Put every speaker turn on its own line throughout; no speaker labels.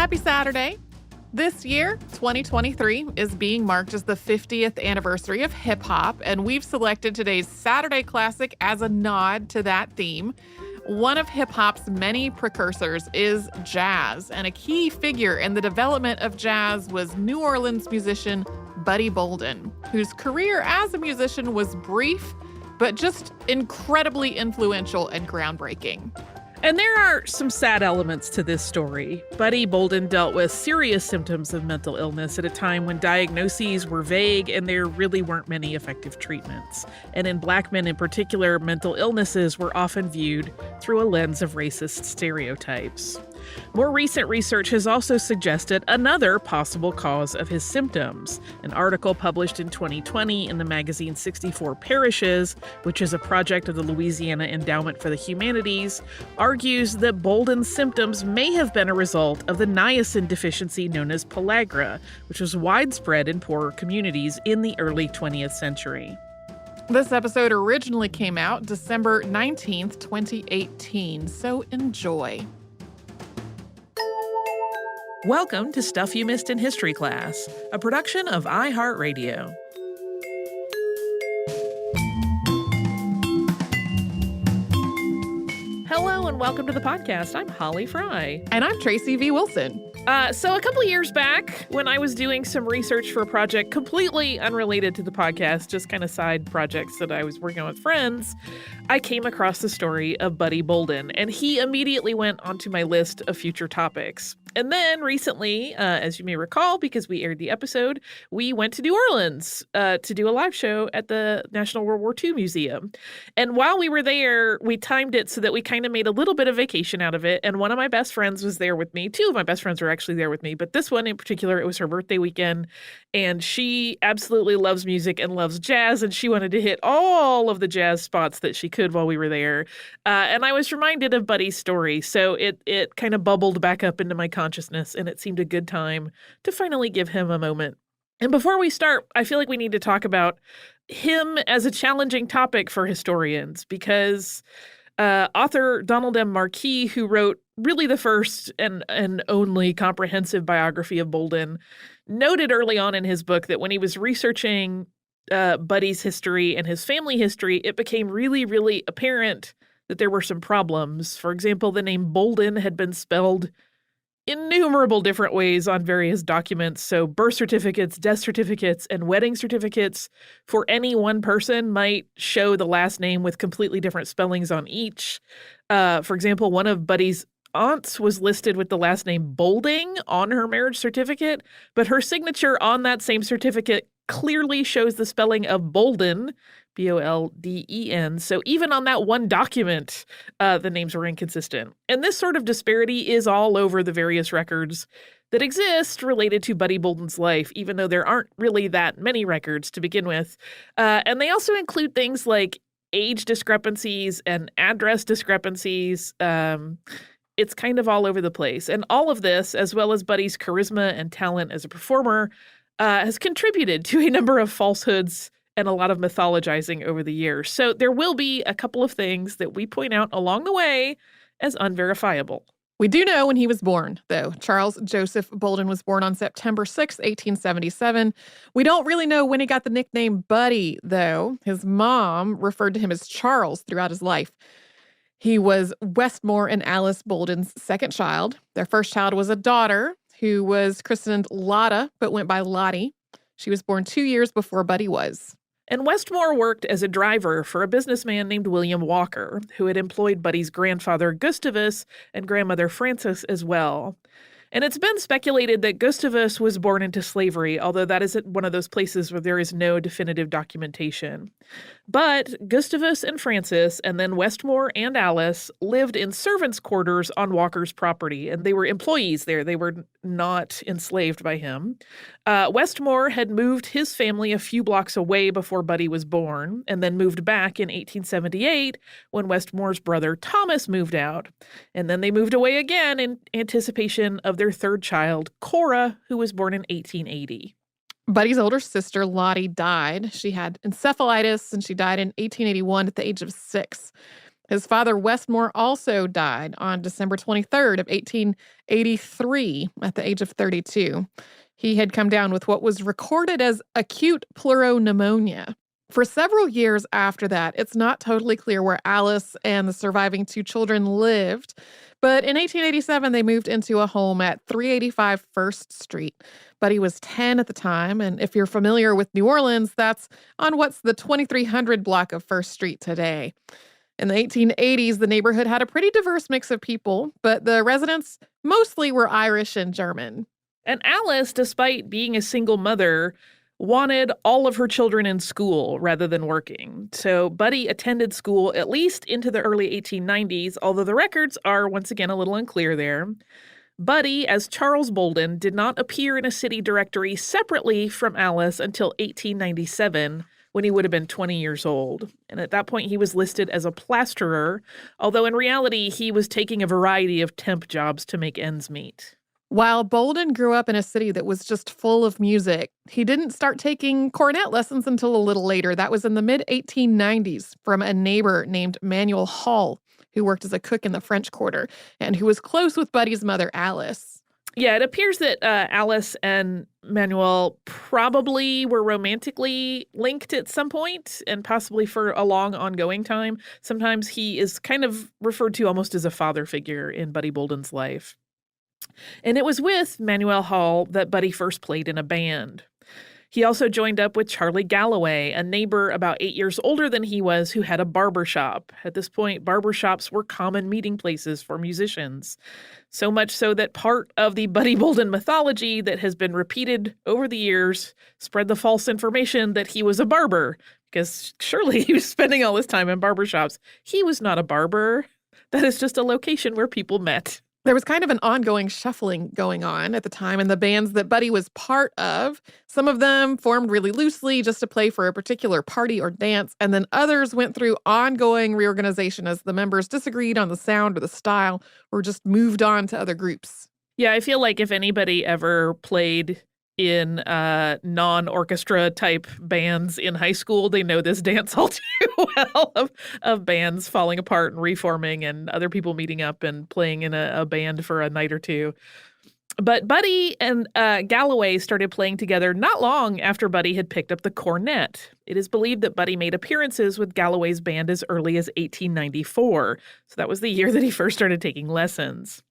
Happy Saturday. This year, 2023, is being marked as the 50th anniversary of hip-hop, and we've selected today's Saturday Classic as a nod to that theme. One of hip-hop's many precursors is jazz, and a key figure in the development of jazz was New Orleans musician Buddy Bolden, whose career as a musician was brief, but just incredibly influential and groundbreaking.
And there are some sad elements to this story. Buddy Bolden dealt with serious symptoms of mental illness at a time when diagnoses were vague and there really weren't many effective treatments. And in Black men in particular, mental illnesses were often viewed through a lens of racist stereotypes. More recent research has also suggested another possible cause of his symptoms. An article published in 2020 in the magazine 64 Parishes, which is a project of the Louisiana Endowment for the Humanities, argues that Bolden's symptoms may have been a result of the niacin deficiency known as pellagra, which was widespread in poorer communities in the early 20th century.
This episode originally came out December 19th, 2018, so enjoy.
Welcome to Stuff You Missed in History Class, a production of iHeartRadio. Hello and welcome to the podcast. I'm Holly Fry.
And I'm Tracy V. Wilson.
So a couple of years back, when I was doing some research for a project completely unrelated to the podcast, just kind of side projects that I was working on with friends, I came across the story of Buddy Bolden, and he immediately went onto my list of future topics. And then recently, as you may recall, because we aired the episode, we went to New Orleans to do a live show at the National World War II Museum. And while we were there, we timed it so that we kind of made a little bit of vacation out of it. And one of my best friends was there with me. Two of my best friends were actually there with me, but this one in particular, it was her birthday weekend. And she absolutely loves music and loves jazz. And she wanted to hit all of the jazz spots that she could while we were there. And I was reminded of Buddy's story. So it kind of bubbled back up into my consciousness, and it seemed a good time to finally give him a moment. And before we start, I feel like we need to talk about him as a challenging topic for historians, because author Donald M. Marquis, who wrote really the first and only comprehensive biography of Bolden, noted early on in his book that when he was researching Buddy's history and his family history, it became really, really apparent that there were some problems. For example, the name Bolden had been spelled innumerable different ways on various documents. So birth certificates, death certificates, and wedding certificates for any one person might show the last name with completely different spellings on each. For example, one of Buddy's aunts was listed with the last name Bolding on her marriage certificate, but her signature on that same certificate clearly shows the spelling of Bolden, Bolden. So even on that one document, the names were inconsistent. And this sort of disparity is all over the various records that exist related to Buddy Bolden's life, even though there aren't really that many records to begin with. And they also include things like age discrepancies and address discrepancies. It's kind of all over the place. And all of this, as well as Buddy's charisma and talent as a performer, has contributed to a number of falsehoods and a lot of mythologizing over the years. So there will be a couple of things that we point out along the way as unverifiable.
We do know when he was born, though. Charles Joseph Bolden was born on September 6, 1877. We don't really know when he got the nickname Buddy, though. His mom referred to him as Charles throughout his life. He was Westmore and Alice Bolden's second child. Their first child was a daughter who was christened Lotta, but went by Lottie. She was born 2 years before Buddy was.
And Westmore worked as a driver for a businessman named William Walker, who had employed Buddy's grandfather Gustavus and grandmother Frances as well. And it's been speculated that Gustavus was born into slavery, although that isn't one of those places where there is no definitive documentation. But Gustavus and Frances, and then Westmore and Alice, lived in servants' quarters on Walker's property, and they were employees there. They were not enslaved by him. Westmore had moved his family a few blocks away before Buddy was born, and then moved back in 1878 when Westmore's brother Thomas moved out. And then they moved away again in anticipation of their third child, Cora, who was born in 1880.
Buddy's older sister, Lottie, died. She had encephalitis, and she died in 1881 at the age of 6. His father, Westmore, also died on December 23rd of 1883 at the age of 32. He had come down with what was recorded as acute pleuropneumonia. For several years after that, it's not totally clear where Alice and the surviving two children lived, but in 1887, they moved into a home at 385 First Street. Buddy was 10 at the time, and if you're familiar with New Orleans, that's on what's the 2300 block of First Street today. In the 1880s, the neighborhood had a pretty diverse mix of people, but the residents mostly were Irish and German.
And Alice, despite being a single mother, wanted all of her children in school rather than working. So Buddy attended school at least into the early 1890s, although the records are once again a little unclear there. Buddy, as Charles Bolden, did not appear in a city directory separately from Alice until 1897, when he would have been 20 years old. And at that point, he was listed as a plasterer, although in reality, he was taking a variety of temp jobs to make ends meet.
While Bolden grew up in a city that was just full of music, he didn't start taking cornet lessons until a little later. That was in the mid-1890s from a neighbor named Manuel Hall, who worked as a cook in the French Quarter and who was close with Buddy's mother, Alice.
Yeah, it appears that Alice and Manuel probably were romantically linked at some point and possibly for a long ongoing time. Sometimes he is kind of referred to almost as a father figure in Buddy Bolden's life. And it was with Manuel Hall that Buddy first played in a band. He also joined up with Charlie Galloway, a neighbor about 8 years older than he was who had a barber shop. At this point, barber shops were common meeting places for musicians. So much so that part of the Buddy Bolden mythology that has been repeated over the years spread the false information that he was a barber, because surely he was spending all his time in barber shops. He was not a barber. That is just a location where people met.
There was kind of an ongoing shuffling going on at the time in the bands that Buddy was part of. Some of them formed really loosely just to play for a particular party or dance, and then others went through ongoing reorganization as the members disagreed on the sound or the style or just moved on to other groups.
Yeah, I feel like if anybody ever played in non-orchestra type bands in high school, they know this dance all too well of bands falling apart and reforming and other people meeting up and playing in a band for a night or two. But Buddy and Galloway started playing together not long after Buddy had picked up the cornet. It is believed that Buddy made appearances with Galloway's band as early as 1894. So that was the year that he first started taking lessons.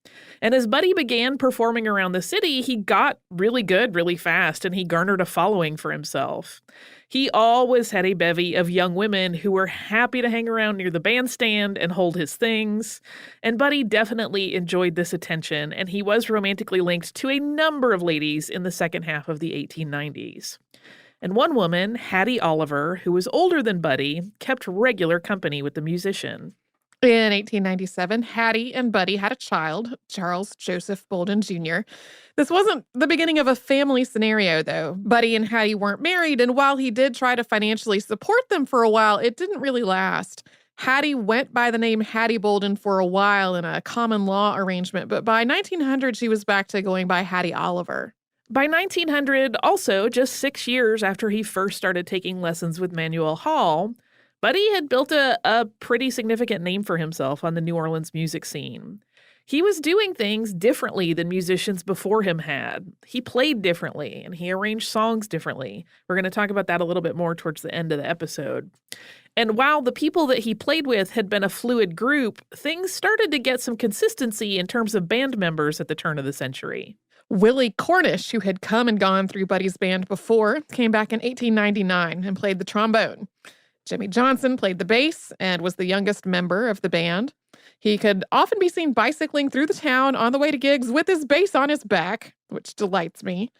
And as Buddy began performing around the city, he got really good really fast, and he garnered a following for himself. He always had a bevy of young women who were happy to hang around near the bandstand and hold his things. And Buddy definitely enjoyed this attention, and he was romantically linked to a number of ladies in the second half of the 1890s. And one woman, Hattie Oliver, who was older than Buddy, kept regular company with the musician.
In 1897, Hattie and Buddy had a child, Charles Joseph Bolden Jr. This wasn't the beginning of a family scenario, though. Buddy and Hattie weren't married, and while he did try to financially support them for a while, it didn't really last. Hattie went by the name Hattie Bolden for a while in a common law arrangement, but by 1900, she was back to going by Hattie Oliver.
By 1900, also just 6 years after he first started taking lessons with Manuel Hall, Buddy had built a pretty significant name for himself on the New Orleans music scene. He was doing things differently than musicians before him had. He played differently, and he arranged songs differently. We're going to talk about that a little bit more towards the end of the episode. And while the people that he played with had been a fluid group, things started to get some consistency in terms of band members at the turn of the century.
Willie Cornish, who had come and gone through Buddy's band before, came back in 1899 and played the trombone. Jimmy Johnson played the bass and was the youngest member of the band. He could often be seen bicycling through the town on the way to gigs with his bass on his back, which delights me.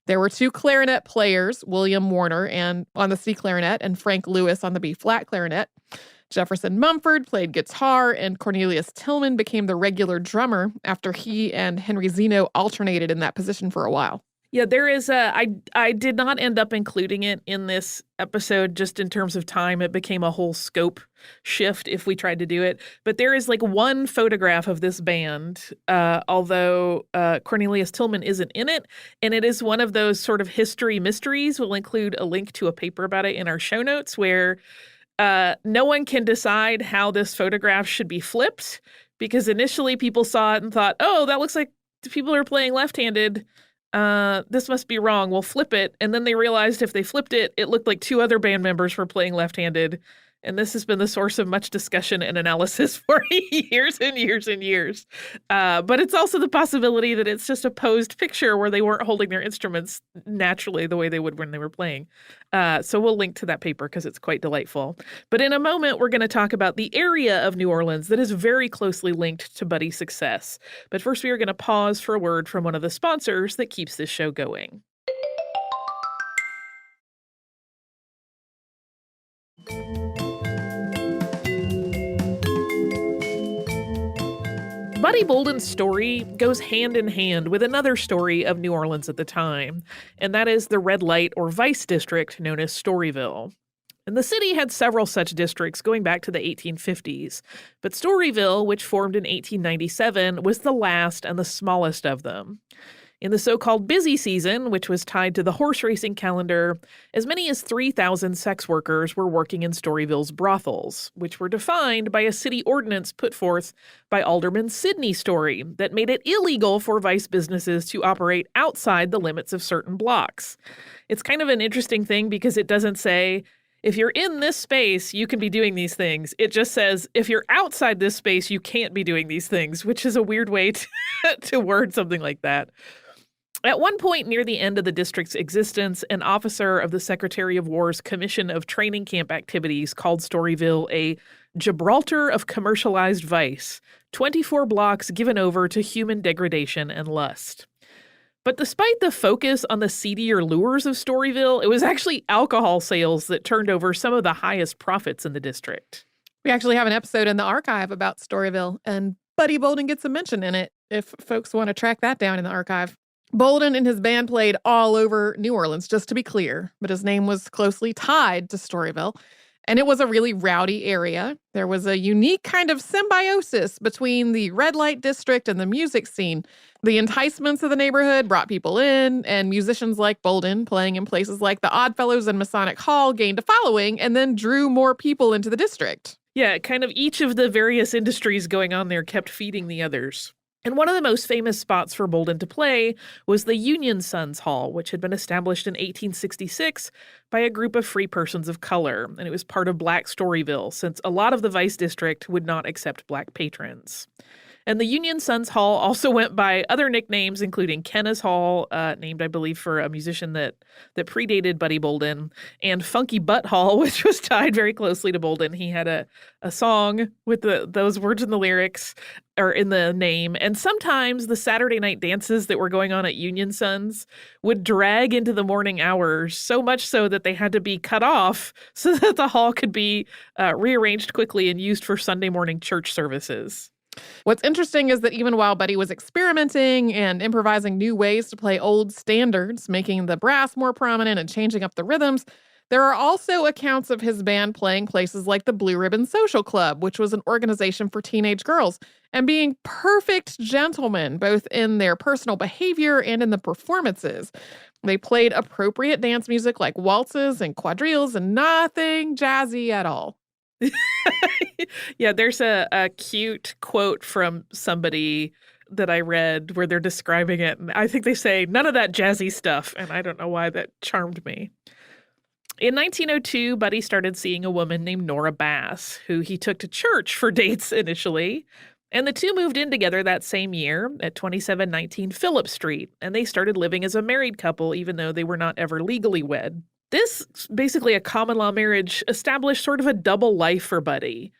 There were two clarinet players, William Warner and on the C clarinet and Frank Lewis on the B flat clarinet. Jefferson Mumford played guitar, and Cornelius Tillman became the regular drummer after he and Henry Zeno alternated in that position for a while.
Yeah, there is I did not end up including it in this episode just in terms of time. It became a whole scope shift if we tried to do it. But there is like one photograph of this band, although Cornelius Tillman isn't in it. And it is one of those sort of history mysteries. We'll include a link to a paper about it in our show notes where No one can decide how this photograph should be flipped because initially people saw it and thought, oh, that looks like people are playing left-handed. This must be wrong. We'll flip it. And then they realized if they flipped it, it looked like two other band members were playing left-handed. And this has been the source of much discussion and analysis for years and years and years. But it's also the possibility that it's just a posed picture where they weren't holding their instruments naturally the way they would when they were playing. So we'll link to that paper because it's quite delightful. But in a moment, we're going to talk about the area of New Orleans that is very closely linked to Buddy's success. But first, we are going to pause for a word from one of the sponsors that keeps this show going. Buddy Bolden's story goes hand in hand with another story of New Orleans at the time, and that is the red light or vice district known as Storyville. And the city had several such districts going back to the 1850s, but Storyville, which formed in 1897, was the last and the smallest of them. In the so-called busy season, which was tied to the horse racing calendar, as many as 3,000 sex workers were working in Storyville's brothels, which were defined by a city ordinance put forth by Alderman Sidney Story that made it illegal for vice businesses to operate outside the limits of certain blocks. It's kind of an interesting thing because it doesn't say, if you're in this space, you can be doing these things. It just says, if you're outside this space, you can't be doing these things, which is a weird way to word something like that. At one point near the end of the district's existence, an officer of the Secretary of War's Commission of Training Camp Activities called Storyville a Gibraltar of commercialized vice, 24 blocks given over to human degradation and lust. But despite the focus on the seedier lures of Storyville, it was actually alcohol sales that turned over some of the highest profits in the district.
We actually have an episode in the archive about Storyville, and Buddy Bolden gets a mention in it if folks want to track that down in the archive. Bolden and his band played all over New Orleans, just to be clear, but his name was closely tied to Storyville, and it was a really rowdy area. There was a unique kind of symbiosis between the red light district and the music scene. The enticements of the neighborhood brought people in, and musicians like Bolden, playing in places like the Oddfellows and Masonic Hall, gained a following and then drew more people into the district.
Yeah, kind of each of the various industries going on there kept feeding the others. And one of the most famous spots for Bolden to play was the Union Sons Hall, which had been established in 1866 by a group of free persons of color, and it was part of Black Storyville, since a lot of the Vice District would not accept Black patrons. And the Union Sons Hall also went by other nicknames, including Kenna's Hall, named, I believe, for a musician that predated Buddy Bolden, and Funky Butt Hall, which was tied very closely to Bolden. He had a song with those words in the lyrics, or in the name, and sometimes the Saturday night dances that were going on at Union Sons would drag into the morning hours, so much so that they had to be cut off so that the hall could be rearranged quickly and used for Sunday morning church services.
What's interesting is that even while Buddy was experimenting and improvising new ways to play old standards, making the brass more prominent and changing up the rhythms, there are also accounts of his band playing places like the Blue Ribbon Social Club, which was an organization for teenage girls, and being perfect gentlemen, both in their personal behavior and in the performances. They played appropriate dance music like waltzes and quadrilles and nothing jazzy at all.
Yeah, there's a cute quote from somebody that I read where they're describing it. And I think they say, none of that jazzy stuff. And I don't know why that charmed me. In 1902, Buddy started seeing a woman named Nora Bass, who he took to church for dates initially. And the two moved in together that same year at 2719 Phillip Street. And they started living as a married couple, even though they were not ever legally wed. This, basically a common law marriage, established sort of a double life for Buddy.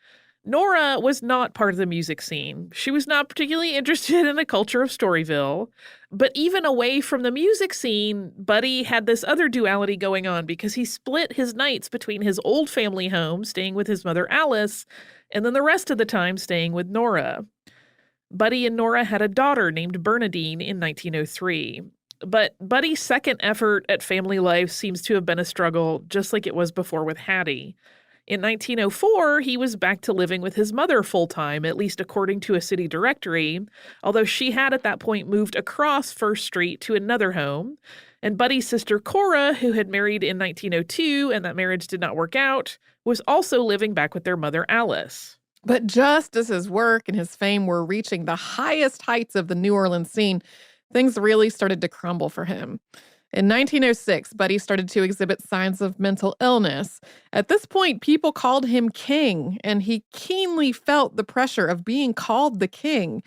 Nora was not part of the music scene. She was not particularly interested in the culture of Storyville. But even away from the music scene, Buddy had this other duality going on because he split his nights between his old family home, staying with his mother Alice, and then the rest of the time staying with Nora. Buddy and Nora had a daughter named Bernadine in 1903. But Buddy's second effort at family life seems to have been a struggle, just like it was before with Hattie. In 1904, he was back to living with his mother full-time, at least according to a city directory, although she had at that point moved across First Street to another home. And Buddy's sister Cora, who had married in 1902 and that marriage did not work out, was also living back with their mother, Alice.
But just as his work and his fame were reaching the highest heights of the New Orleans scene, things really started to crumble for him. In 1906, Buddy started to exhibit signs of mental illness. At this point, people called him king, and he keenly felt the pressure of being called the king.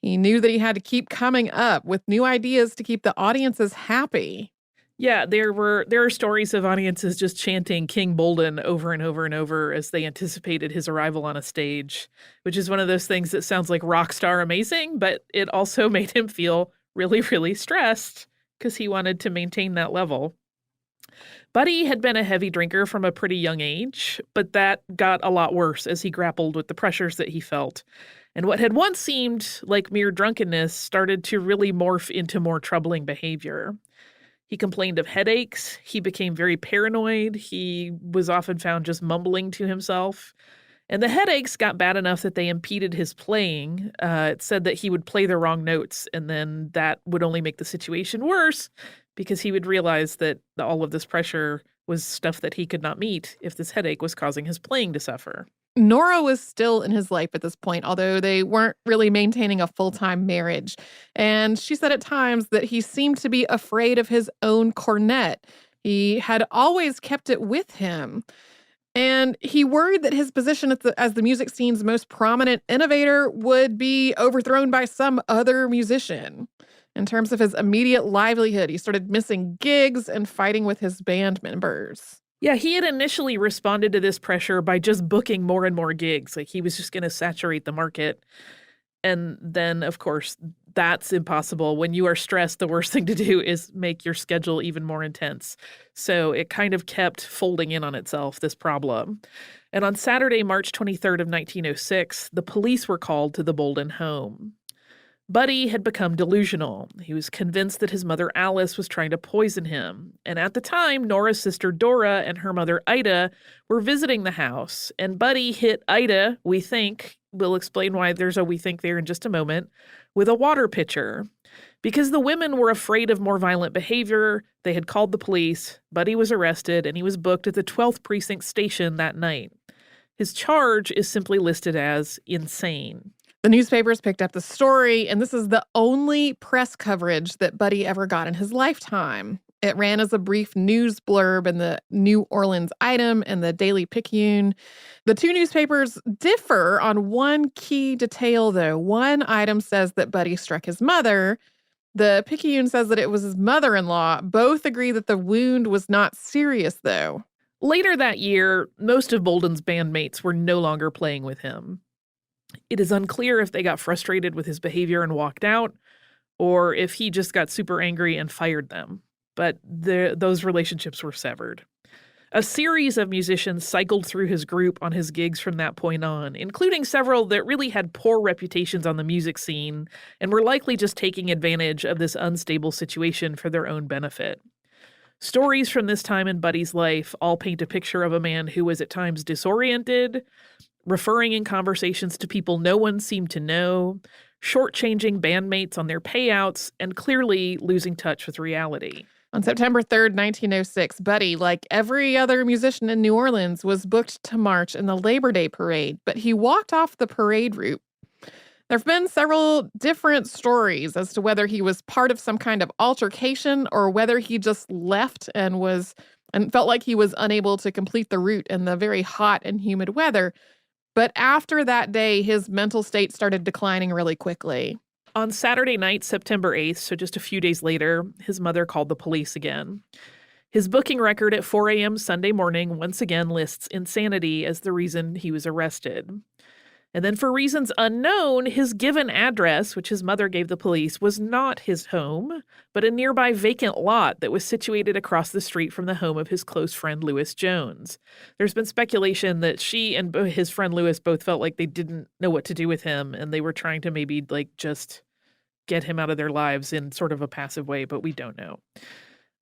He knew that he had to keep coming up with new ideas to keep the audiences happy.
Yeah, there are stories of audiences just chanting King Bolden over and over and over as they anticipated his arrival on a stage, which is one of those things that sounds like rock star amazing, but it also made him feel really, really stressed because he wanted to maintain that level. Buddy had been a heavy drinker from a pretty young age, but that got a lot worse as he grappled with the pressures that he felt. And what had once seemed like mere drunkenness started to really morph into more troubling behavior. He complained of headaches. He became very paranoid. He was often found just mumbling to himself. And the headaches got bad enough that they impeded his playing. It said that he would play the wrong notes, and then that would only make the situation worse because he would realize that all of this pressure was stuff that he could not meet if this headache was causing his playing to suffer.
Nora was still in his life at this point, although they weren't really maintaining a full-time marriage. And she said at times that he seemed to be afraid of his own cornet. He had always kept it with him. And he worried that his position as the music scene's most prominent innovator would be overthrown by some other musician. In terms of his immediate livelihood, he started missing gigs and fighting with his band members.
Yeah, he had initially responded to this pressure by just booking more and more gigs. Like he was just going to saturate the market. And then, of course, that's impossible. When you are stressed, the worst thing to do is make your schedule even more intense. So it kind of kept folding in on itself, this problem. And on Saturday, March 23rd of 1906, the police were called to the Bolden home. Buddy had become delusional. He was convinced that his mother Alice was trying to poison him. And at the time, Nora's sister Dora and her mother Ida were visiting the house. And Buddy hit Ida, we think, we'll explain why there's a we think there in just a moment, with a water pitcher. Because the women were afraid of more violent behavior, they had called the police. Buddy was arrested, and he was booked at the 12th Precinct station that night. His charge is simply listed as insane.
The newspapers picked up the story, and this is the only press coverage that Buddy ever got in his lifetime. It ran as a brief news blurb in the New Orleans Item and the Daily Picayune. The two newspapers differ on one key detail, though. One item says that Buddy struck his mother. The Picayune says that it was his mother-in-law. Both agree that the wound was not serious, though.
Later that year, most of Bolden's bandmates were no longer playing with him. It is unclear if they got frustrated with his behavior and walked out, or if he just got super angry and fired them. But those relationships were severed. A series of musicians cycled through his group on his gigs from that point on, including several that really had poor reputations on the music scene and were likely just taking advantage of this unstable situation for their own benefit. Stories from this time in Buddy's life all paint a picture of a man who was at times disoriented, referring in conversations to people no one seemed to know, shortchanging bandmates on their payouts, and clearly losing touch with reality.
On September 3rd, 1906, Buddy, like every other musician in New Orleans, was booked to march in the Labor Day parade, but he walked off the parade route. There have been several different stories as to whether he was part of some kind of altercation or whether he just left and felt like he was unable to complete the route in the very hot and humid weather. But after that day, his mental state started declining really quickly.
On Saturday night, September 8th, so just a few days later, his mother called the police again. His booking record at 4 a.m. Sunday morning once again lists insanity as the reason he was arrested. And then for reasons unknown, his given address, which his mother gave the police, was not his home, but a nearby vacant lot that was situated across the street from the home of his close friend, Louis Jones. There's been speculation that she and his friend Louis both felt like they didn't know what to do with him, and they were trying to maybe just get him out of their lives in sort of a passive way, but we don't know.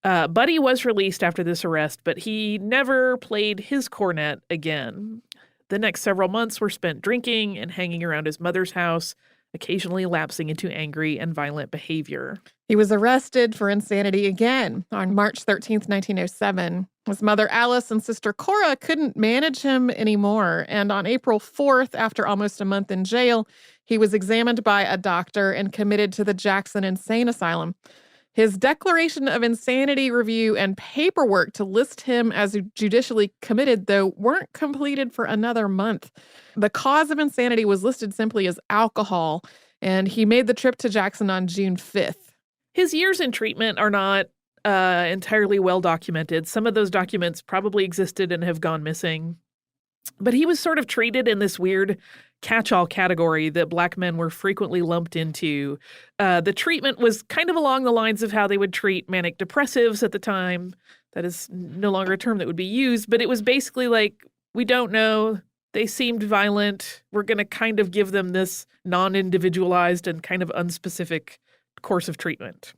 Buddy was released after this arrest, but he never played his cornet again. The next several months were spent drinking and hanging around his mother's house, occasionally lapsing into angry and violent behavior.
He was arrested for insanity again on March 13th, 1907. His mother, Alice, and sister Cora couldn't manage him anymore. And on April 4th, after almost a month in jail, he was examined by a doctor and committed to the Jackson Insane Asylum. His declaration of insanity review and paperwork to list him as judicially committed, though, weren't completed for another month. The cause of insanity was listed simply as alcohol, and he made the trip to Jackson on June 5th.
His years in treatment are not entirely well documented. Some of those documents probably existed and have gone missing. But he was sort of treated in this weird catch-all category that Black men were frequently lumped into. The treatment was kind of along the lines of how they would treat manic depressives at the time. That is no longer a term that would be used, but it was basically like, we don't know. They seemed violent. We're going to kind of give them this non-individualized and kind of unspecific course of treatment.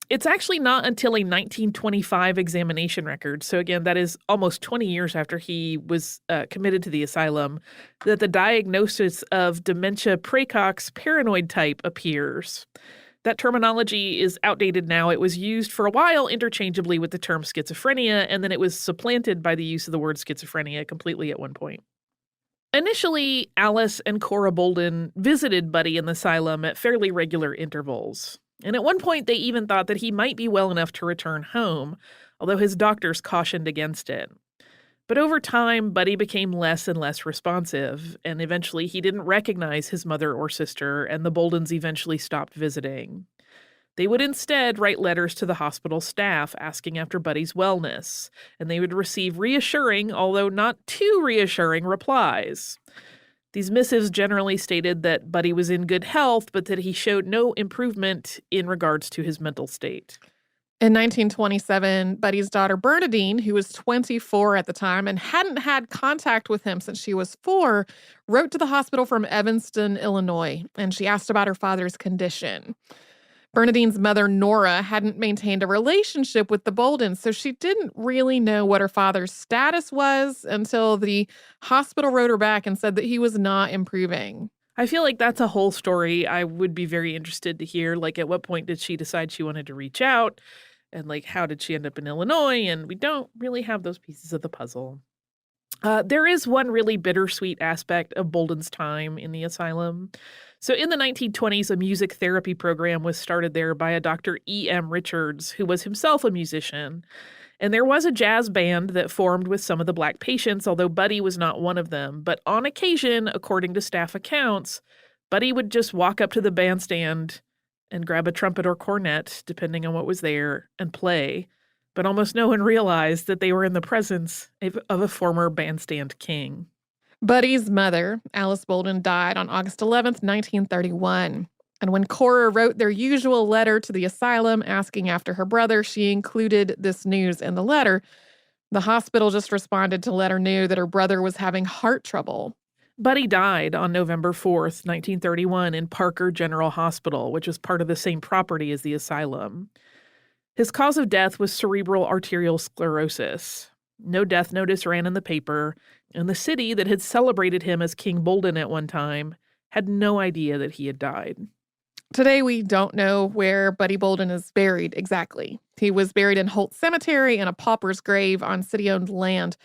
It's actually not until a 1925 examination record, so again, that is almost 20 years after he was committed to the asylum, that the diagnosis of dementia praecox paranoid type appears. That terminology is outdated now. It was used for a while interchangeably with the term schizophrenia, and then it was supplanted by the use of the word schizophrenia completely at one point. Initially, Alice and Cora Bolden visited Buddy in the asylum at fairly regular intervals. And at one point, they even thought that he might be well enough to return home, although his doctors cautioned against it. But over time, Buddy became less and less responsive, and eventually he didn't recognize his mother or sister, and the Boldens eventually stopped visiting. They would instead write letters to the hospital staff asking after Buddy's wellness, and they would receive reassuring, although not too reassuring, replies. These missives generally stated that Buddy was in good health, but that he showed no improvement in regards to his mental state.
In 1927, Buddy's daughter Bernadine, who was 24 at the time and hadn't had contact with him since she was 4, wrote to the hospital from Evanston, Illinois, and she asked about her father's condition. Bernadine's mother, Nora, hadn't maintained a relationship with the Boldens, so she didn't really know what her father's status was until the hospital wrote her back and said that he was not improving.
I feel like that's a whole story I would be very interested to hear. Like, at what point did she decide she wanted to reach out? And, like, how did she end up in Illinois? And we don't really have those pieces of the puzzle. There is one really bittersweet aspect of Bolden's time in the asylum. So in the 1920s, a music therapy program was started there by a Dr. E.M. Richards, who was himself a musician. And there was a jazz band that formed with some of the Black patients, although Buddy was not one of them. But on occasion, according to staff accounts, Buddy would just walk up to the bandstand and grab a trumpet or cornet, depending on what was there, and play. But almost no one realized that they were in the presence of a former bandstand king.
Buddy's mother, Alice Bolden, died on August 11th, 1931. And when Cora wrote their usual letter to the asylum asking after her brother, she included this news in the letter. The hospital just responded to let her know that her brother was having heart trouble.
Buddy died on November 4th, 1931 in Parker General Hospital, which was part of the same property as the asylum. His cause of death was cerebral arterial sclerosis. No death notice ran in the paper, and the city that had celebrated him as King Bolden at one time had no idea that he had died.
Today, we don't know where Buddy Bolden is buried exactly. He was buried in Holt Cemetery in a pauper's grave on city-owned land.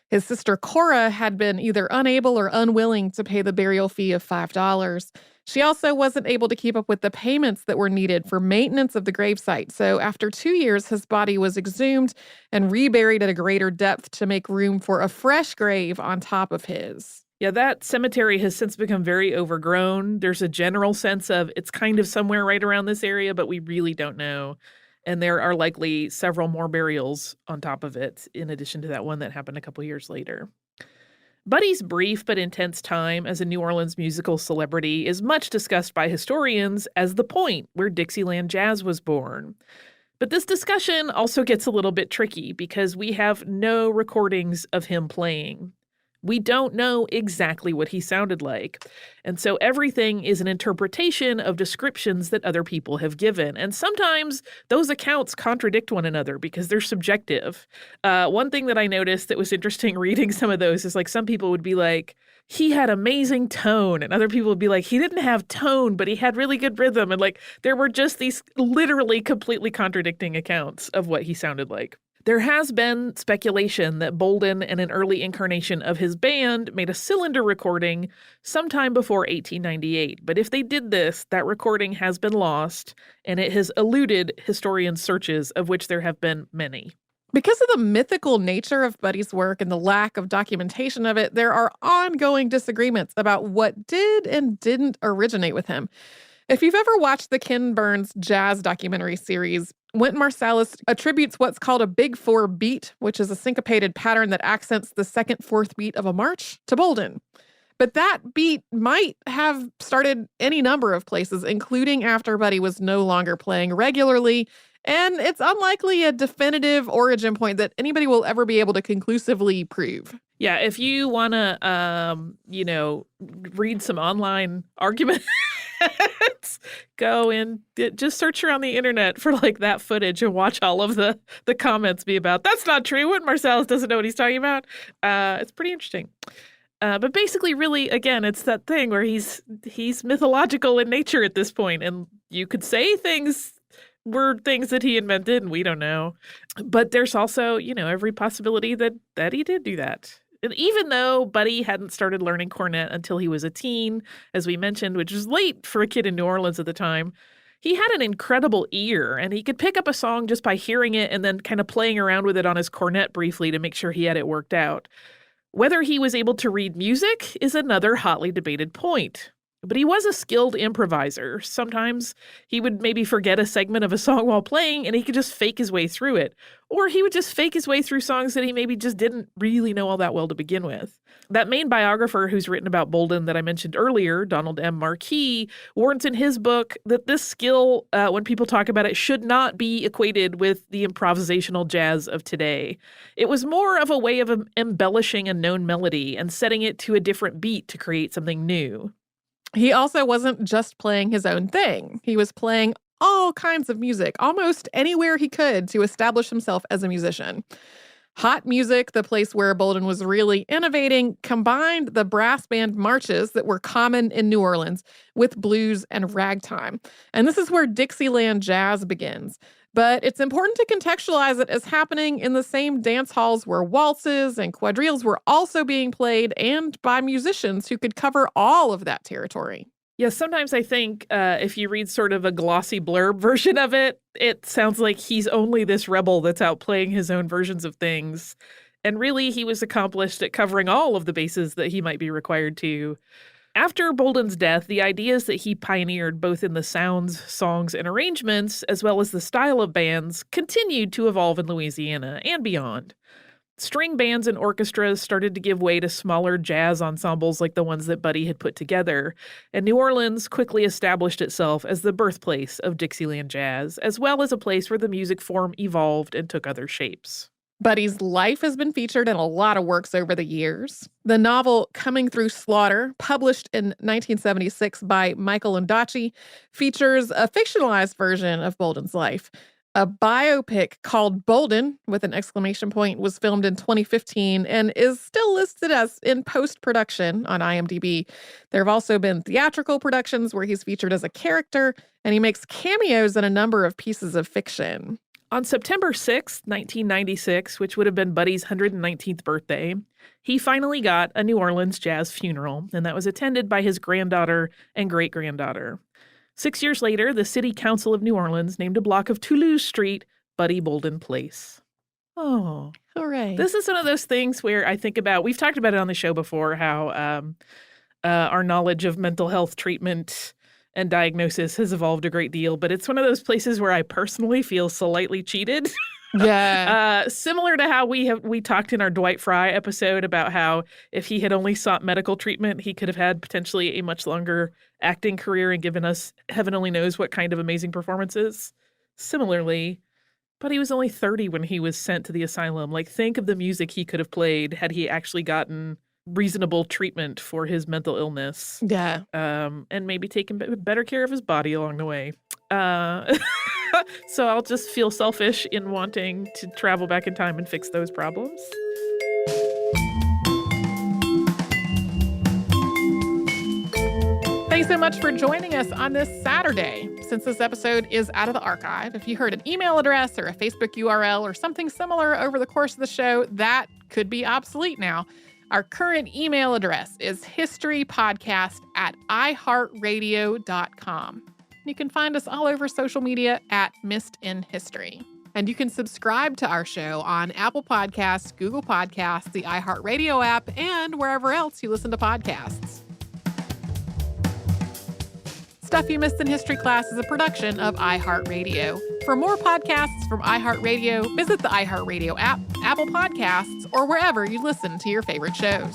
His sister Cora had been either unable or unwilling to pay the burial fee of $5. She also wasn't able to keep up with the payments that were needed for maintenance of the gravesite. So after 2 years, his body was exhumed and reburied at a greater depth to make room for a fresh grave on top of his.
Yeah, that cemetery has since become very overgrown. There's a general sense of it's kind of somewhere right around this area, but we really don't know. And there are likely several more burials on top of it, in addition to that one that happened a couple years later. Buddy's brief but intense time as a New Orleans musical celebrity is much discussed by historians as the point where Dixieland jazz was born. But this discussion also gets a little bit tricky because we have no recordings of him playing. We don't know exactly what he sounded like. And so everything is an interpretation of descriptions that other people have given. And sometimes those accounts contradict one another because they're subjective. One thing that I noticed that was interesting reading some of those is like some people would be like, he had amazing tone. And other people would be like, he didn't have tone, but he had really good rhythm. And like there were just these literally completely contradicting accounts of what he sounded like. There has been speculation that Bolden and an early incarnation of his band made a cylinder recording sometime before 1898. But if they did this, that recording has been lost, and it has eluded historians' searches, of which there have been many.
Because of the mythical nature of Buddy's work and the lack of documentation of it, there are ongoing disagreements about what did and didn't originate with him. If you've ever watched the Ken Burns jazz documentary series, Wynton Marsalis attributes what's called a Big Four beat, which is a syncopated pattern that accents the second fourth beat of a march, to Bolden. But that beat might have started any number of places, including after Buddy was no longer playing regularly, and it's unlikely a definitive origin point that anybody will ever be able to conclusively prove.
Yeah, if you want to, read some online arguments, go and just search around the internet for like that footage and watch all of the comments be about, that's not true. Wynton Marsalis doesn't know what he's talking about. It's pretty interesting. But basically, really, again, it's that thing where he's mythological in nature at this point, and you could say things were things that he invented, and we don't know. But there's also, every possibility that he did do that. And even though Buddy hadn't started learning cornet until he was a teen, as we mentioned, which was late for a kid in New Orleans at the time, he had an incredible ear, and he could pick up a song just by hearing it and then kind of playing around with it on his cornet briefly to make sure he had it worked out. Whether he was able to read music is another hotly debated point. But he was a skilled improviser. Sometimes he would maybe forget a segment of a song while playing, and he could just fake his way through it. Or he would just fake his way through songs that he maybe just didn't really know all that well to begin with. That main biographer who's written about Bolden that I mentioned earlier, Donald M. Marquis, warns in his book that this skill, when people talk about it, should not be equated with the improvisational jazz of today. It was more of a way of embellishing a known melody and setting it to a different beat to create something new.
He also wasn't just playing his own thing. He was playing all kinds of music, almost anywhere he could, to establish himself as a musician. Hot Music, the place where Bolden was really innovating, combined the brass band marches that were common in New Orleans with blues and ragtime. And this is where Dixieland jazz begins. But it's important to contextualize it as happening in the same dance halls where waltzes and quadrilles were also being played, and by musicians who could cover all of that territory.
Yeah, sometimes I think if you read sort of a glossy blurb version of it, it sounds like he's only this rebel that's out playing his own versions of things. And really, he was accomplished at covering all of the bases that he might be required to. After Bolden's death, the ideas that he pioneered both in the sounds, songs, and arrangements, as well as the style of bands, continued to evolve in Louisiana and beyond. String bands and orchestras started to give way to smaller jazz ensembles like the ones that Buddy had put together, and New Orleans quickly established itself as the birthplace of Dixieland jazz, as well as a place where the music form evolved and took other shapes.
Buddy's life has been featured in a lot of works over the years. The novel Coming Through Slaughter, published in 1976 by Michael Ondaatje, features a fictionalized version of Bolden's life. A biopic called Bolden, with an exclamation point, was filmed in 2015 and is still listed as in post-production on IMDb. There have also been theatrical productions where he's featured as a character, and he makes cameos in a number of pieces of fiction.
On September 6, 1996, which would have been Buddy's 119th birthday, he finally got a New Orleans jazz funeral, and that was attended by his granddaughter and great-granddaughter. 6 years later, the City Council of New Orleans named a block of Toulouse Street Buddy Bolden Place. Oh,
hooray.
This is one of those things where I think about, we've talked about it on the show before, how our knowledge of mental health treatment and diagnosis has evolved a great deal, but it's one of those places where I personally feel slightly cheated.
Yeah.
Similar to how we talked in our Dwight Fry episode about how if he had only sought medical treatment, he could have had potentially a much longer acting career and given us heaven only knows what kind of amazing performances. Similarly, Buddy was only 30 when he was sent to the asylum. Like, think of the music he could have played had he actually gotten reasonable treatment for his mental illness.
Yeah.
And maybe taking better care of his body along the way. So I'll just feel selfish in wanting to travel back in time and fix those problems.
Thanks so much for joining us on this Saturday. Since this episode is out of the archive, if you heard an email address or a Facebook URL or something similar over the course of the show, that could be obsolete now. Our current email address is historypodcast@iheartradio.com. You can find us all over social media at Missed in History. And you can subscribe to our show on Apple Podcasts, Google Podcasts, the iHeartRadio app, and wherever else you listen to podcasts. Stuff You Missed in History Class is a production of iHeartRadio. For more podcasts from iHeartRadio, visit the iHeartRadio app, Apple Podcasts, or wherever you listen to your favorite shows.